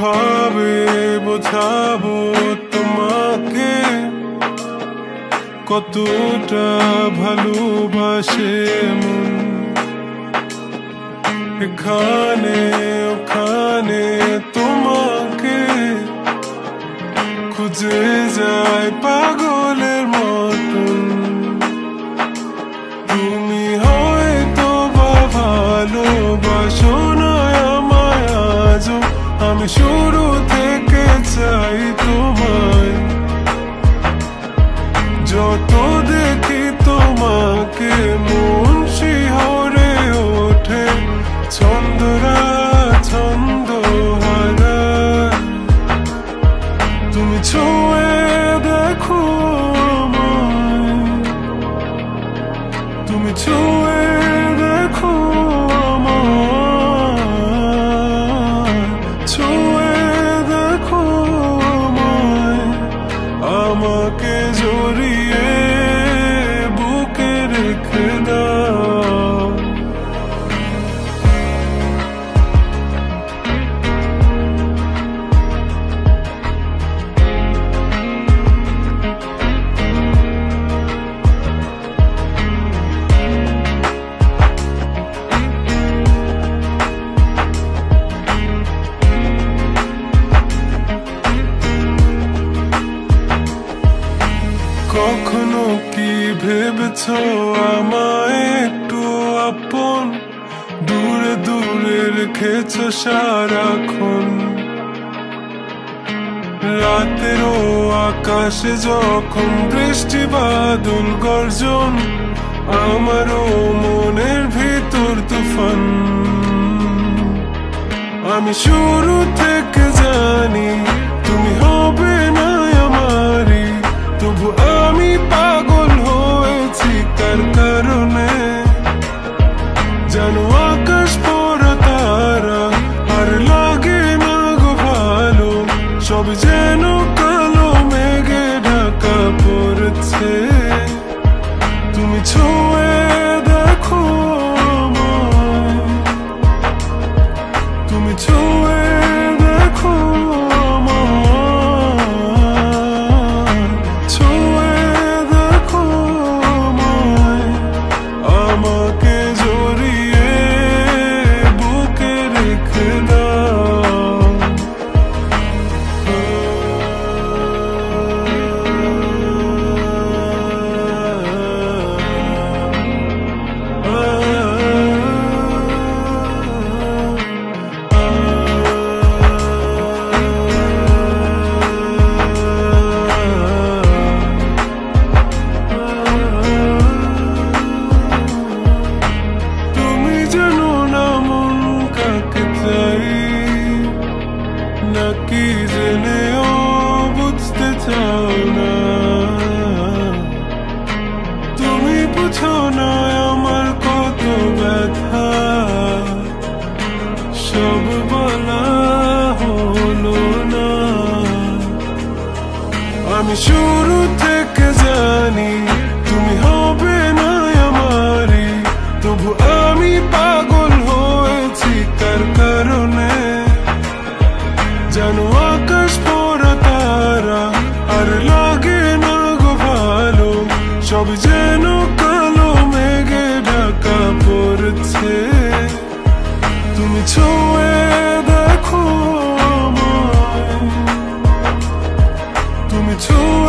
কিভাবে বোঝাবো তোমাকে কতটা ভালোবাসে মন। এখানে ওখানে তোমাকে খুঁজে যায় পাগলের মতন। তুমি হয়তো বা ভালোবাসো না আমায় আজও, আমি শুরু থেকে চাই তোমায়। যত দেখি তোমাকে মন শিহরে ওঠে, ছন্দরা ছন্দ হারায়। তুমি ছুঁয়ে দেখো আমায়, তুমি ছুঁয়ে দেখো আমায়, ছুঁয়ে দেখো আমায়। আমাকে জড়িয়ে বুকে রেখে দাও। কখনো কি ভেবেছ আমায় একটু আপন, দূরে দূরে রেখেছ সারাক্ষণ। রাতেরও আকাশে যখন বৃষ্টি বাদল গর্জন, আমারও মনের ভিতর তুফান। আমি শুরু থেকে জানি তুমি হবে না আমারই, তবু আমি পাগল হয়েছি কার কারণে। জানো আকাশ পড়া তারা আর লাগে না গো ভালো, সব যেন কালো মেঘে ঢাকা পড়েছে। তুমি ছুঁয়ে দেখো আমায়, তুমি ছুঁয়ে দেখো আমায়, ছুঁয়ে দেখো আমায়। আমাকে জড়িয়ে বুকে রেখে দাও। তুমি জানো না মন কাকে চাই, নাকি জেনেও বুঝতে চাও না। তুমি বুঝো না আমার কত ব্যথা, সব বলা হলো না। আমি শুরু থেকে জানি তুমি হবে না আমারই, তবু আমি পাগল হয়েছি কার কারণে। জানো আকাশ পড়া তারা আর লাগে না গো ভালো, সব যেন কালো মেঘে ঢাকা পড়ছে। তুমি ছুঁয়ে দেখো আমায়, তুমি ছুঁয়ে